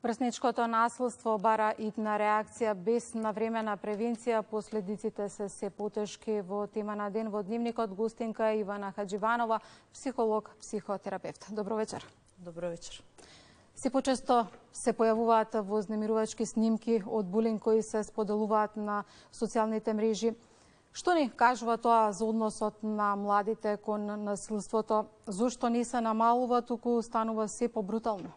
Врсничкото насилство бара итна реакција без навремена превенција. Последиците се потешки. Во тема на ден во Дневникот гостинка Ивана Хадживанова, психолог, психотерапевт. Добро вечер. Добро вечер. Се почесто се појавуваат вознемирувачки снимки од булинг кои се споделуваат на социјалните мрежи. Што ни кажува тоа за односот на младите кон насилството? Зошто не се намалува, туку станува се побрутално?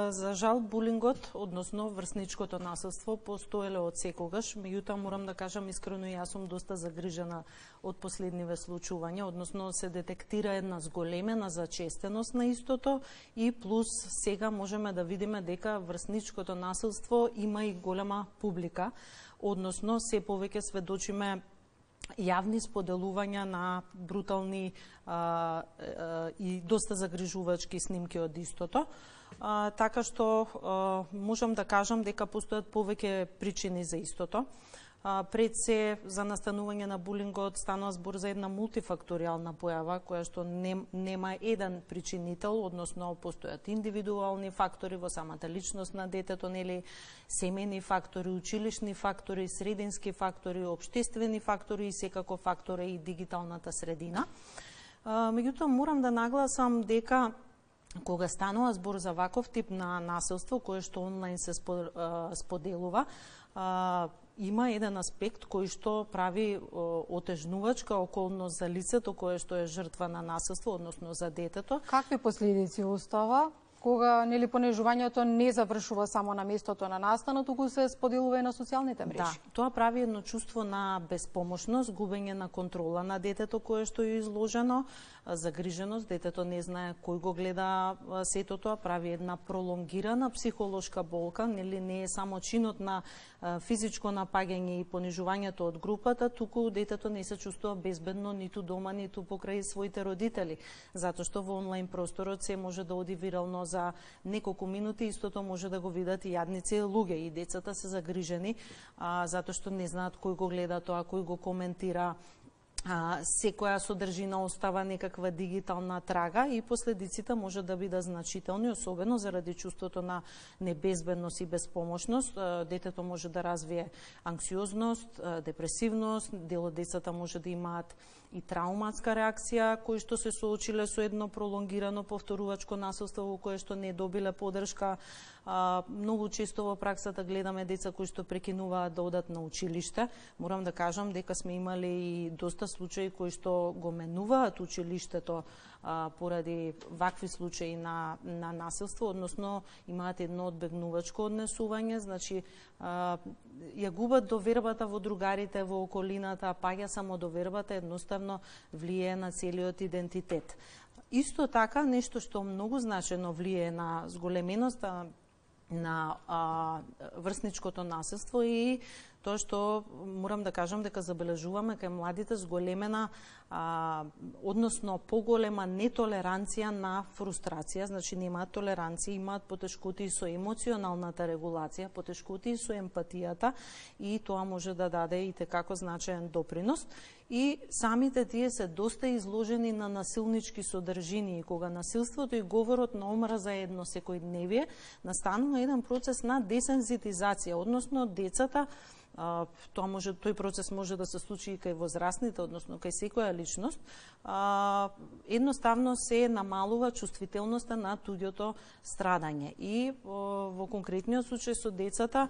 За жал, булингот, односно врсничкото насилство, постоеле од секогаш. Меѓутоа, морам да кажам искрено, јас сум доста загрижена од последниве случувања, односно се детектира една зголемена зачестеност на истото и плюс сега можеме да видиме дека врсничкото насилство има и голема публика, односно се повеќе сведочиме јавни споделувања на брутални и доста загрижувачки снимки од истото. Така што можам да кажам дека постојат повеќе причини за истото. Пред се за настанување на булингот станува збор за една мултифакторијална појава, која што нема еден причинител, односно постојат индивидуални фактори во самата личност на детето, нели, семејни фактори, училишни фактори, средински фактори, општествени фактори и секако фактори и дигиталната средина. Меѓутоа морам да нагласам дека кога станува збор за ваков тип на насилство, кое што онлайн се споделува, има еден аспект кој што прави отежнувачка околност за лицето кое што е жртва на насилство, односно за детето. Какви последици остава кога нели понижувањето не завршува само на местото на настана, туку се споделува и на социјалните мрежи? Да, тоа прави едно чувство на беспомошност, губење на контрола на детето кое што е изложено, загриженост, детето не знае кој го гледа сето тоа, прави една пролонгирана психолошка болка, нели не е само чинот на физичко напаѓање и понижувањето од групата, туку детето не се чувствува безбедно ниту дома, ниту покрај своите родители, затоа што во онлайн просторот се може да оди вирално за неколку минути, истото може да го видат и јадници луѓе, и децата се загрижени затоа што не знаат кој го гледа тоа, кој го коментира. Секоја содржина остава некаква дигитална трага и последиците може да бидат значителни, особено заради чувството на небезбедност и безпомошност. Детето може да развие анксиозност, депресивност, дел од децата може да имаат и трауматска реакција, кои што се соочиле со едно пролонгирано повторувачко насилство во кое што не добиле подршка. Многу често во праксата гледаме деца кои што прекинуваат да одат на училиште. Морам да кажам дека сме имали и доста случаи кои што го менуваат училиштето поради вакви случаи на насилство, односно имаат едно одбегнувачко однесување, значи ја губат довербата во другарите, во околината, паѓа само довербата, едноставно влијае на целиот идентитет. Исто така, нешто што многу значено влијае на зголеменоста на врсничкото насилство и тоа што морам да кажам дека забележуваме кај младите зголемена, односно поголема нетолеранција на фрустрација, значи немаат толеранција, имаат потешкоти со емоционалната регулација, потешкоти со емпатијата и тоа може да даде и текако значаен допринос. И самите тие се доста изложени на насилнички содржини и кога насилството и говорот на омраза е едно секојдневие, настанува еден процес на десензитизација, односно децата, тој процес може да се случи и кај возрастните, односно кај секоја личност, едноставно се намалува чувствителноста на туѓото страдање. И во конкретниот случај со децата,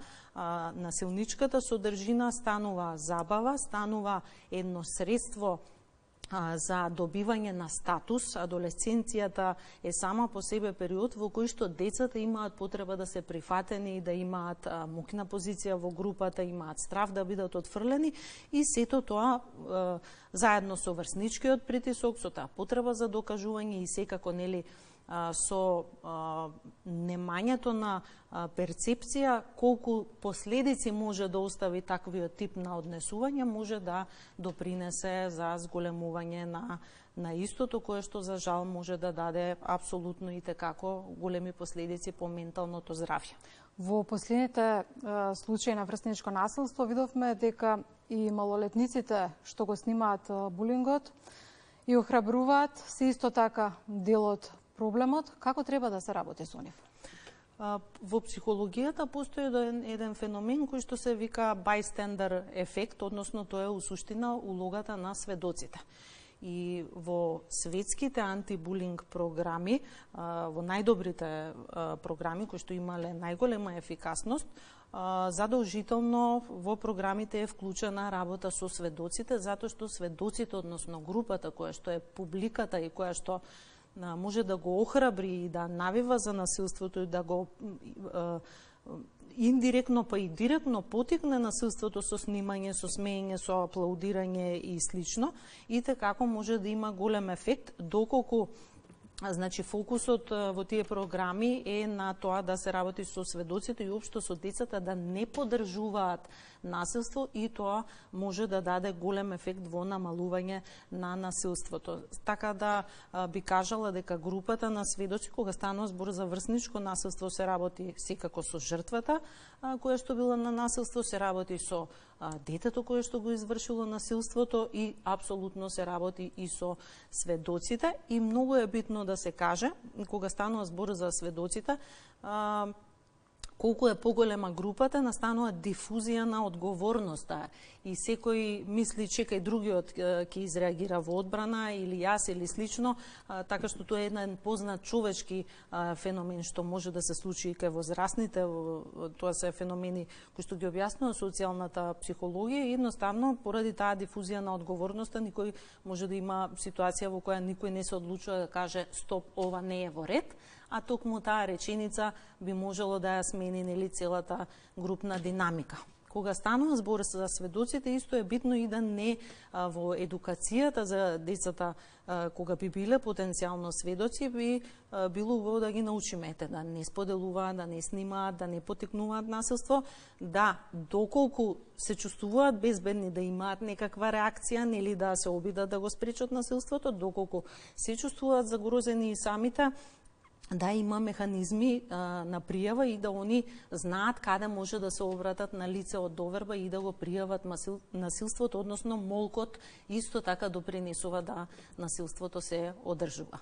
насилничката содржина станува забава, станува едно средство за добивање на статус. Адолесценцијата е сама по себе период во кој што децата имаат потреба да се прифатени, да имаат мокна позиција во групата, имаат страв да бидат отфрлени и сето тоа заедно со врсничкиот притисок, со таа потреба за докажување и секако нели со немањето на перцепција колку последици може да остави таквиот тип на однесување, може да допринесе за зголемување на истото, кое што за жал може да даде апсолутно и текако големи последици по менталното здравје. Во последните случаи на врсничко насилство видовме дека и малолетниците што го снимаат булингот и охрабруваат се исто така дел од проблемот. Како треба да се работи со нив? Во психологијата постои еден феномен кој што се вика bystander ефект, односно тоа е у суштина улогата на сведоците. И во светските антибулинг програми, во најдобрите програми кои што имале најголема ефикасност, задолжително во програмите е вклучена работа со сведоците, затоа што сведоците, односно групата која што е публиката и која што може да го охрабри и да навива за насилството и да го индиректно па и директно потикне насилството со снимање, со смеење, со аплаудирање и слично, и како може да има голем ефект, доколку значи фокусот во тие програми е на тоа да се работи со сведоците и општо со децата да не поддржуваат насилство, и тоа може да даде голем ефект во намалување на насилството. Така да би кажала дека групата на сведоци, кога станува збор за врсничко насилство, се работи секако со жртвата која што била на насилство, се работи со детето кое што го извршило насилството и апсолутно се работи и со сведоците. И многу е битно да се каже, кога станува збор за сведоците, колку е поголема групата, настанува дифузија на одговорноста и секој мисли чекај другиот ќе изреагира во одбрана или јас или слично, така што тоа е еден познат човечки феномен што може да се случи и кај возрастните. Тоа се феномени кои што ги објаснува социјалната психологија, и едноставно поради таа дифузија на одговорноста никој може да има ситуација во која никој не се одлучува да каже стоп, ова не е во ред, а токму таа реченица би можело да ја смени нели целата групна динамика. Кога станува збор за сведоците, исто е битно и да не во едукацијата за децата, кога би биле потенцијално сведоци, би било убаво да ги научиме да не споделуваат, да не снимаат, да не потикнуваат насилство, да доколку се чувствуваат безбедни, да имаат некаква реакција, нели да се обидат да го спречат насилството, доколку се чувствуваат загрозени и самите, да има механизми на пријава и да они знаат каде може да се обратат на лице од доверба и да го пријават насилството, односно молкот исто така допринесува да насилството се одржува.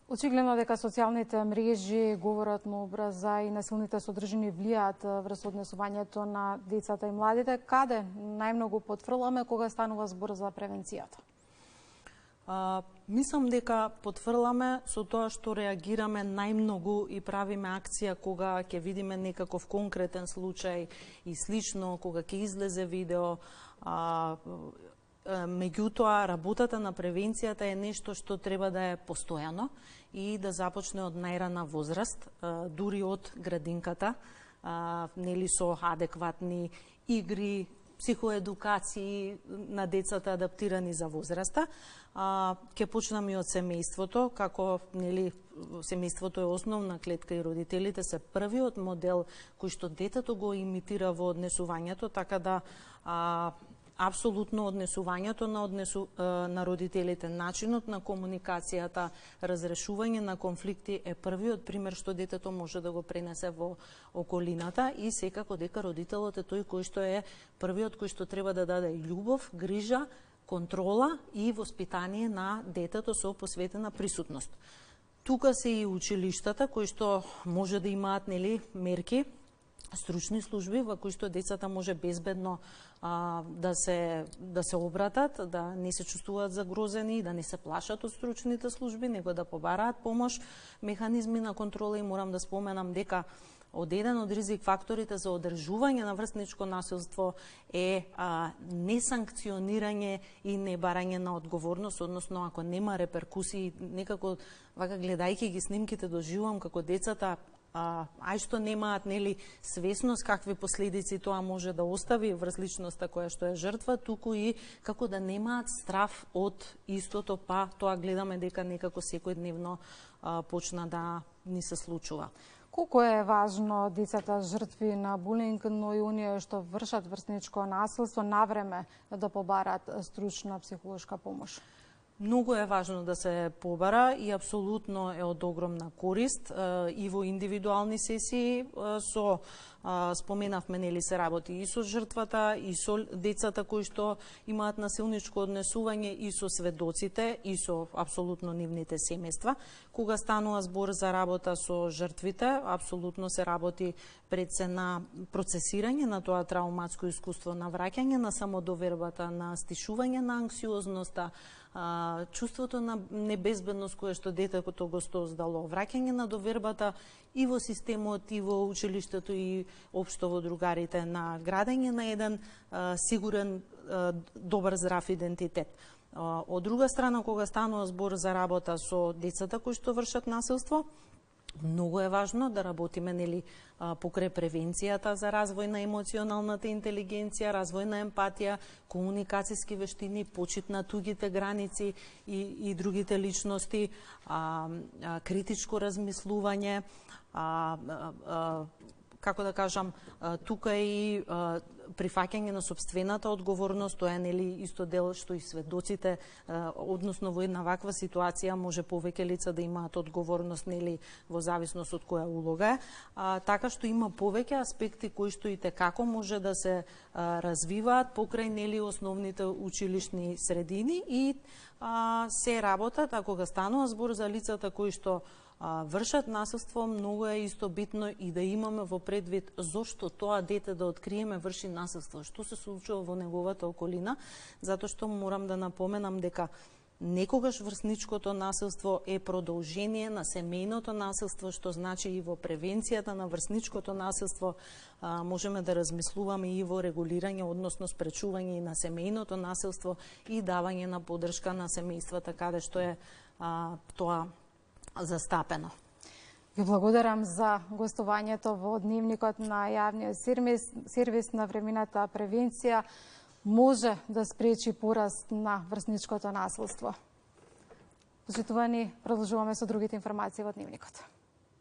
Очигледно дека социјалните мрежи, говорат на образа и насилните содржини влијаат врз однесувањето на децата и младите. Каде најмногу потфрламе кога станува збор за превенцијата? Мислам дека потфрламе со тоа што реагираме најмногу и правиме акција кога ќе видиме некаков конкретен случај и слично, кога ќе излезе видео. Меѓутоа, работата на превенцијата е нешто што треба да е постојано и да започне од најрана возраст, дури од градинката, нели со адекватни игри, психоедукации на децата адаптирани за возраста. Ќе почнеме и од семејството, како нели семејството е основна клетка и родителите се првиот модел кој што детето го имитира во однесувањето, така да апсолутно однесувањето на родителите, начинот на комуникацијата, разрешување на конфликти е првиот пример што детето може да го пренесе во околината, и секако дека родителот е тој кој што е првиот кој што треба да даде љубов, грижа, контрола и воспитание на детето со посветена присутност. Тука се и училиштата кои што може да имаат нели мерки, стручни служби во кои што децата може безбедно да се обратат, да не се чувствуваат загрозени, да не се плашат од стручните служби, него да побараат помош, механизми на контрола. И морам да споменам дека еден од ризик факторите за одржување на врсничко насилство е несанкционирање и небарање на одговорност, односно ако нема реперкусии, некако вака гледајќи ги снимките доживувам како децата ај што немаат нели свесност какви последици тоа може да остави врз личноста која што е жртва, туку и како да немаат страф од истото, па тоа гледаме дека некако секојдневно почна да ни се случува. Колку е важно децата жртви на булинг, но и оние што вршат врсничко насилство навреме да побараат стручна психолошка помош? Многу е важно да се побара и апсолутно е од огромна корист и во индивидуални сесии со споменавме, нели, се работи и со жртвата, и со децата кои што имаат насилничко однесување, и со сведоците, и со апсолутно нивните семејства. Кога станува збор за работа со жртвите, апсолутно се работи пред се на процесирање на тоа трауматско искуство, на враќање на самодовербата, на стишување на анксиозноста, чувството на небезбедност кое што детето го создало, враќање на довербата и во системот, и во училиштето, и општо во другарите, на градење на еден сигурен, добар, здрав идентитет. Од друга страна, кога станува збор за работа со децата кои што вршат насилство, многу е важно да работиме, нели, покрај превенцијата за развој на емоционалната интелигенција, развој на емпатија, комуникацијски вештини, почит на тугите граници и другите личности, критичко размислување, како да кажам, тука и прифаќање на сопствената одговорност, тоа е, нели, исто дел што и сведоците, односно во една ваква ситуација може повеќе лица да имаат одговорност, нели, во зависност од која улога е, така што има повеќе аспекти кои што и како може да се развиваат покрај, нели, основните училишни средини и се работат, а кога станува збор за лицата кои што вршат насилство, многу е исто битно и да имаме во предвид зошто тоа дете да откриеме врши насилство, што се случува во неговата околина, затоа што морам да напоменам дека некогаш врсничкото насилство е продолжение на семејното насилство, што значи и во превенцијата на врсничкото насилство можеме да размислуваме и во регулирање, односно спречување и на семејното насилство и давање на поддршка на семејствата каде што е тоа застапено. Ви благодарам за гостувањето во Дневникот на јавниот сервис. На времената превенција може да спречи пораст на врсничкото насилство. Почитувани, продолжуваме со другите информации во Дневникот.